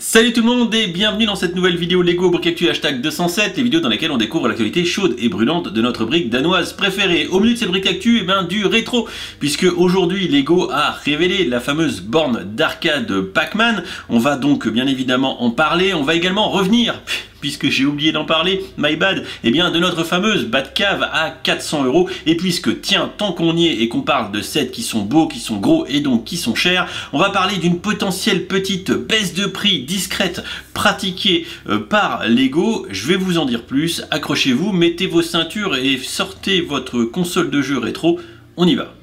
Salut tout le monde et bienvenue dans cette nouvelle vidéo Lego Brick Actu hashtag 207, les vidéos dans lesquelles on découvre l'actualité chaude et brûlante de notre brique danoise préférée. Au milieu de cette brique actu, du rétro, puisque aujourd'hui Lego a révélé la fameuse borne d'arcade Pac-Man. On va donc bien évidemment en parler, on va également revenir, puisque j'ai oublié d'en parler, my bad, de notre fameuse Batcave à 400 €. Et puisque, tiens, tant qu'on y est et qu'on parle de sets qui sont beaux, qui sont gros et donc qui sont chers, on va parler d'une potentielle petite baisse de prix discrète pratiquée par Lego. Je vais vous en dire plus, accrochez-vous, mettez vos ceintures et sortez votre console de jeu rétro, on y va.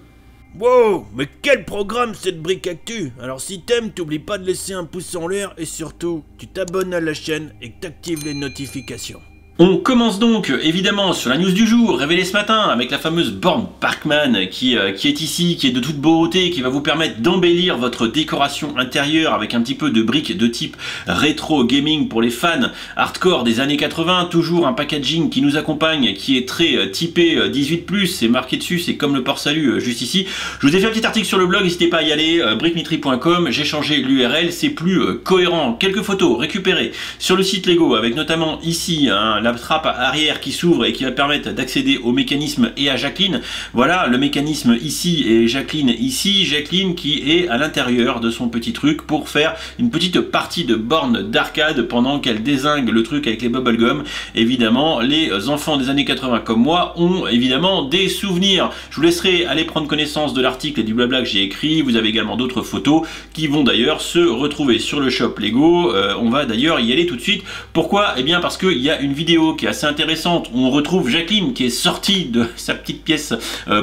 Wow, mais quel programme cette brique actu! Alors si t'aimes, t'oublies pas de laisser un pouce en l'air et surtout, tu t'abonnes à la chaîne et que t'actives les notifications. On commence donc évidemment sur la news du jour, révélée ce matin, avec la fameuse borne Pac-Man qui est ici, qui est de toute beauté, qui va vous permettre d'embellir votre décoration intérieure avec un petit peu de briques de type rétro gaming pour les fans hardcore des années 80, toujours un packaging qui nous accompagne, qui est très typé 18+, c'est marqué dessus, c'est comme le port-salut juste ici. Je vous ai fait un petit article sur le blog, n'hésitez pas à y aller, brickmitry.com, j'ai changé l'URL, c'est plus cohérent. Quelques photos récupérées sur le site Lego, avec notamment ici la trappe arrière qui s'ouvre et qui va permettre d'accéder au mécanisme et à Jacqueline. Voilà le mécanisme ici et Jacqueline ici. Jacqueline qui est à l'intérieur de son petit truc pour faire une petite partie de borne d'arcade pendant qu'elle dézingue le truc avec les bubblegum. Évidemment, les enfants des années 80 comme moi ont évidemment des souvenirs. Je vous laisserai aller prendre connaissance de l'article et du blabla que j'ai écrit. Vous avez également d'autres photos qui vont d'ailleurs se retrouver sur le shop Lego. On va d'ailleurs y aller tout de suite. Pourquoi? Parce qu'il y a une vidéo qui est assez intéressante où on retrouve Jacqueline qui est sortie de sa petite pièce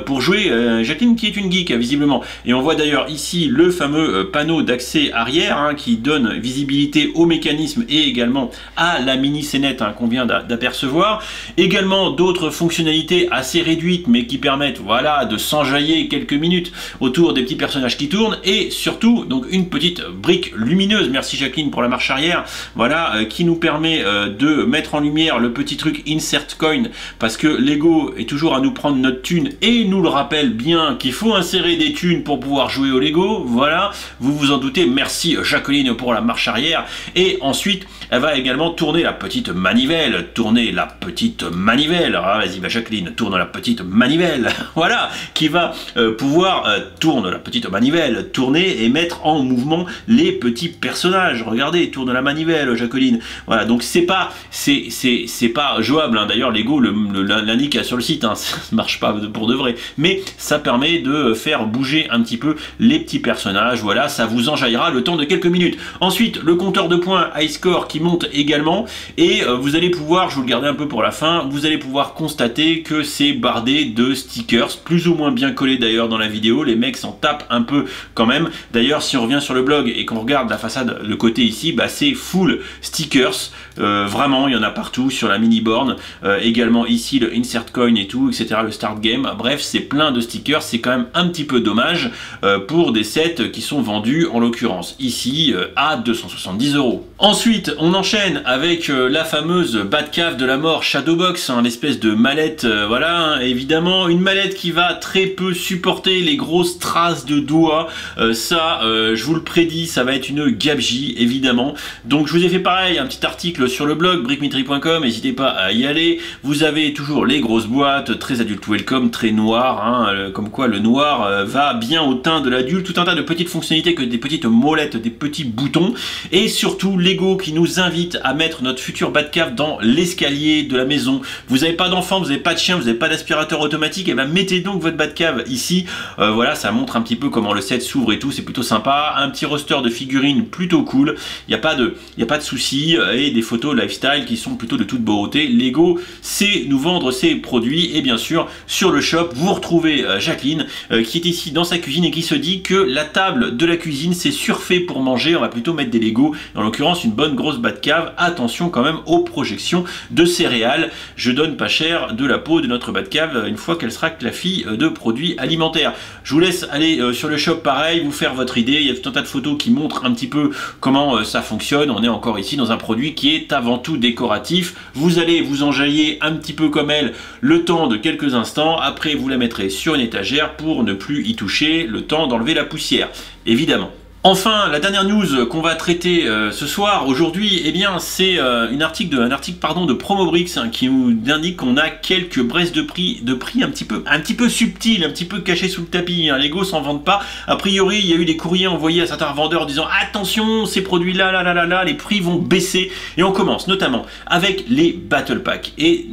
pour jouer. Jacqueline qui est une geek visiblement, et on voit d'ailleurs ici le fameux panneau d'accès arrière qui donne visibilité au mécanisme et également à la mini scénette qu'on vient d'apercevoir. Également d'autres fonctionnalités assez réduites mais qui permettent de s'enjailler quelques minutes autour des petits personnages qui tournent, et surtout donc une petite brique lumineuse, merci Jacqueline pour la marche arrière, qui nous permet de mettre en lumière le petit truc insert coin, parce que Lego est toujours à nous prendre notre thune et nous le rappelle bien qu'il faut insérer des thunes pour pouvoir jouer au Lego. Voilà, vous vous en doutez, merci Jacqueline pour la marche arrière. Et ensuite elle va également tourner la petite manivelle, vas-y Jacqueline, tourne la petite manivelle, voilà, qui va pouvoir tourner la petite manivelle, tourner et mettre en mouvement les petits personnages. Regardez, tourne la manivelle Jacqueline. Voilà, donc c'est pas jouable, d'ailleurs Lego l'indique sur le site, ça ne marche pas pour de vrai, mais ça permet de faire bouger un petit peu les petits personnages. Voilà, ça vous enjaillera le temps de quelques minutes. Ensuite, le compteur de points high score qui monte également, et vous allez pouvoir, je vous le gardais un peu pour la fin, vous allez pouvoir constater que c'est bardé de stickers, plus ou moins bien collés d'ailleurs dans la vidéo, les mecs s'en tapent un peu quand même. D'ailleurs, si on revient sur le blog et qu'on regarde la façade, le côté ici, c'est full stickers, vraiment il y en a partout sur la mini borne, également ici le insert coin et tout, etc., le start game, bref c'est plein de stickers. C'est quand même un petit peu dommage pour des sets qui sont vendus en l'occurrence ici à 270 €. Ensuite on enchaîne avec la fameuse Batcave de la mort Shadowbox, l'espèce de mallette, évidemment une mallette qui va très peu supporter les grosses traces de doigts, je vous le prédis, ça va être une gabegie évidemment. Donc je vous ai fait pareil un petit article sur le blog brickmitry.com, n'hésitez pas à y aller. Vous avez toujours les grosses boîtes, très adulte welcome, très noir, comme quoi le noir va bien au teint de l'adulte, tout un tas de petites fonctionnalités, que des petites molettes, des petits boutons, et surtout Lego qui nous invite à mettre notre future Batcave dans l'escalier de la maison. Vous n'avez pas d'enfant, vous n'avez pas de chien, vous n'avez pas d'aspirateur automatique, et mettez donc votre Batcave ici. Voilà, ça montre un petit peu comment le set s'ouvre et tout, c'est plutôt sympa. Un petit roster de figurines plutôt cool, il n'y a pas de soucis, et des photos lifestyle qui sont plutôt de toute beauté. Lego sait nous vendre ses produits, et bien sûr sur le shop vous retrouvez Jacqueline qui est ici dans sa cuisine et qui se dit que la table de la cuisine c'est surfait pour manger, on va plutôt mettre des Lego, en l'occurrence une bonne grosse Batcave. Attention quand même aux projections de céréales, je donne pas cher de la peau de notre Batcave une fois qu'elle sera clafie de produits alimentaires. Je vous laisse aller sur le shop pareil, vous faire votre idée, il y a tout un tas de photos qui montrent un petit peu comment ça fonctionne. On est encore ici dans un produit qui est avant tout décoratif, vous allez vous enjailler un petit peu comme elle le temps de quelques instants, après vous la mettrez sur une étagère pour ne plus y toucher, le temps d'enlever la poussière, évidemment. Enfin, la dernière news qu'on va traiter ce soir, aujourd'hui, eh bien, c'est un article de Promobrix qui nous indique qu'on a quelques baisses de prix un petit peu subtiles, un petit peu cachées sous le tapis. Hein. Lego s'en vendent pas. A priori, il y a eu des courriers envoyés à certains vendeurs disant attention, ces produits-là, les prix vont baisser. Et on commence notamment avec les Battle Packs. Et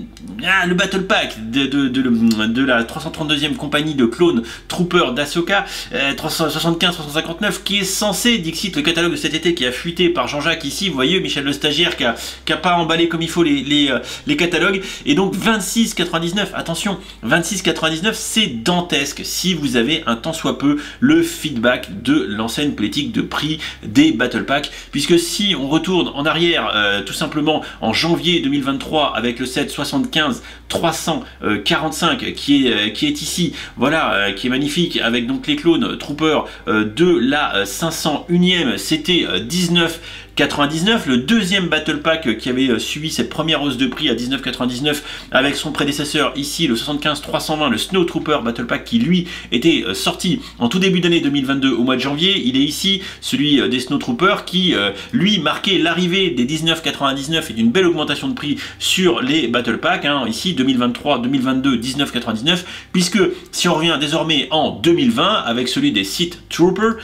le Battle Pack de la 332e compagnie de clones Trooper d'Ahsoka 375-359 qui est censé, dixit le catalogue de cet été qui a fuité par Jean-Jacques ici, vous voyez Michel le stagiaire qui a pas emballé comme il faut les catalogues, et donc 26,99, attention, 26,99 c'est dantesque si vous avez un tant soit peu le feedback de l'enseigne politique de prix des Battle Packs, puisque si on retourne en arrière tout simplement en janvier 2023 avec le set 75 345 qui est ici, voilà, qui est magnifique avec donc les clones Trooper de la 501e, c'était 19,99. Le deuxième Battle Pack qui avait suivi cette première hausse de prix à 19,99 avec son prédécesseur ici, le 75-320, le Snow Trooper Battle Pack qui lui était sorti en tout début d'année 2022 au mois de janvier. Il est ici celui des Snow Troopers qui lui marquait l'arrivée des 19,99 et d'une belle augmentation de prix sur les Battle Pack. Hein, ici 2023-2022 19,99, puisque si on revient désormais en 2020 avec celui des Sith Troopers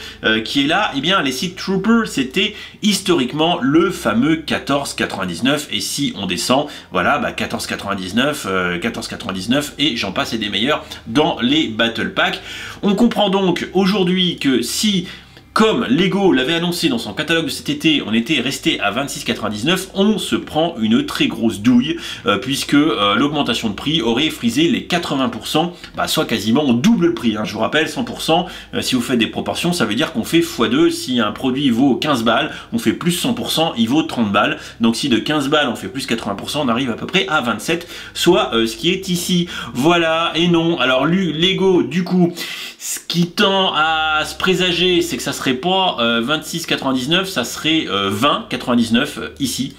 qui est là, et bien les Sith Troopers c'était historiquement le fameux 14,99, et si on descend, voilà, 14,99 et j'en passe et des meilleurs dans les Battle Packs. On comprend donc aujourd'hui que si, comme Lego l'avait annoncé dans son catalogue de cet été, on était resté à 26,99, on se prend une très grosse douille, puisque l'augmentation de prix aurait frisé les 80%, soit quasiment on double le prix, hein, je vous rappelle, 100%, si vous faites des proportions, ça veut dire qu'on fait x2, si un produit vaut 15 balles, on fait plus 100%, il vaut 30 balles, donc si de 15 balles on fait plus 80%, on arrive à peu près à 27, soit ce qui est ici, voilà, et non, alors Lego, du coup, ce qui tend à se présager, c'est que ça serait pas 26,99, ça serait 20,99 ici.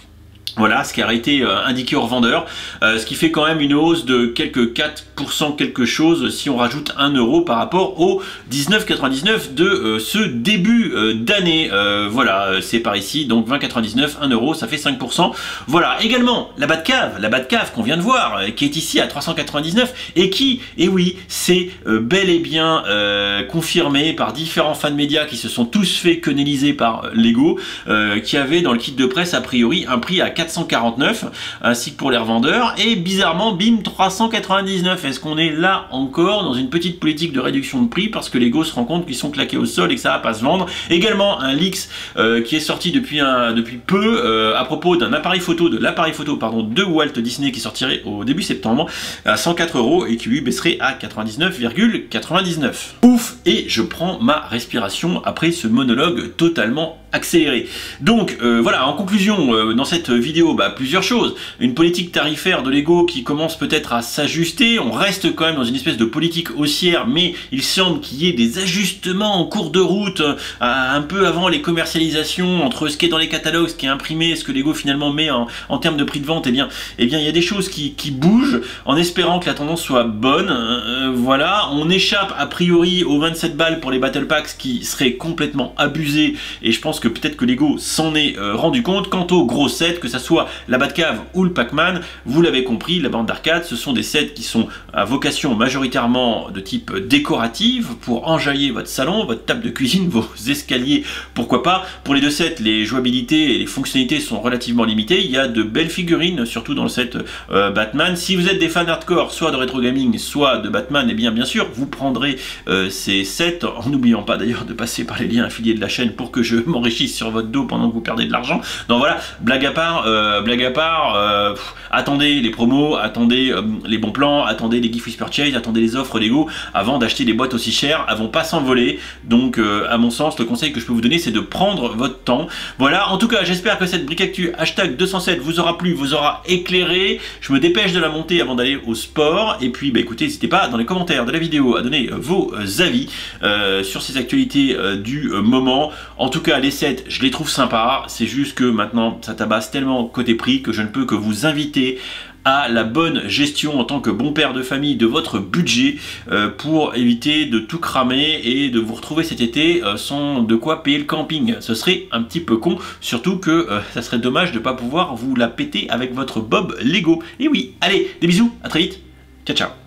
Voilà ce qui a été indiqué aux revendeurs, ce qui fait quand même une hausse de quelques 4% quelque chose si on rajoute 1 euro par rapport aux 19,99 de ce début d'année. Voilà, c'est par ici, donc 20,99, 1 euro, ça fait 5%. Voilà, également la Batcave qu'on vient de voir, qui est ici à 399 et qui, et oui, c'est bel et bien confirmé par différents fans médias qui se sont tous fait quenelliser par Lego, qui avait dans le kit de presse a priori un prix à 449, ainsi que pour les revendeurs, et bizarrement, bim, 399. Est-ce qu'on est là encore dans une petite politique de réduction de prix parce que Lego se rend compte qu'ils sont claqués au sol et que ça va pas se vendre? Également un leaks qui est sorti depuis peu à propos d'un appareil photo, de Walt Disney qui sortirait au début septembre à 104 euros et qui lui baisserait à 99,99. Ouf, et je prends ma respiration après ce monologue totalement accéléré. Donc voilà, en conclusion, dans cette vidéo, plusieurs choses. Une politique tarifaire de Lego qui commence peut-être à s'ajuster. On reste quand même dans une espèce de politique haussière, mais il semble qu'il y ait des ajustements en cours de route, un peu avant les commercialisations, entre ce qui est dans les catalogues, ce qui est imprimé, ce que Lego finalement met en termes de prix de vente. Eh bien, il y a des choses qui bougent, en espérant que la tendance soit bonne. Voilà, on échappe a priori aux 27 balles pour les Battle Packs qui seraient complètement abusés, et je pense que peut-être que Lego s'en est rendu compte. Quant aux gros sets, que ça soit la Batcave ou le Pac-Man, vous l'avez compris, la bande d'arcade, ce sont des sets qui sont à vocation majoritairement de type décorative, pour enjailler votre salon, votre table de cuisine, vos escaliers, pourquoi pas. Pour les deux sets, les jouabilités et les fonctionnalités sont relativement limitées. Il y a de belles figurines, surtout dans le set Batman. Si vous êtes des fans hardcore, soit de rétro gaming, soit de Batman, et bien sûr, vous prendrez ces sets, en n'oubliant pas d'ailleurs de passer par les liens affiliés de la chaîne pour que je m'enrichisse sur votre dos pendant que vous perdez de l'argent. Donc voilà, blague à part, attendez les promos, attendez les bons plans, attendez les gift with purchase, attendez les offres Lego avant d'acheter des boîtes aussi chères. Elles vont pas s'envoler. Donc à mon sens, le conseil que je peux vous donner, c'est de prendre votre temps. Voilà, en tout cas, j'espère que cette brique actu hashtag 207 vous aura plu, vous aura éclairé. Je me dépêche de la monter avant d'aller au sport. Et puis écoutez, n'hésitez pas dans les commentaires de la vidéo à donner vos avis sur ces actualités du moment. En tout cas, les sets, je les trouve sympas. C'est juste que maintenant, ça tabasse tellement côté prix que je ne peux que vous inviter à la bonne gestion en tant que bon père de famille de votre budget pour éviter de tout cramer et de vous retrouver cet été sans de quoi payer le camping. Ce serait un petit peu con, surtout que ça serait dommage de ne pas pouvoir vous la péter avec votre Bob Lego. Et oui, allez, des bisous, à très vite, ciao ciao.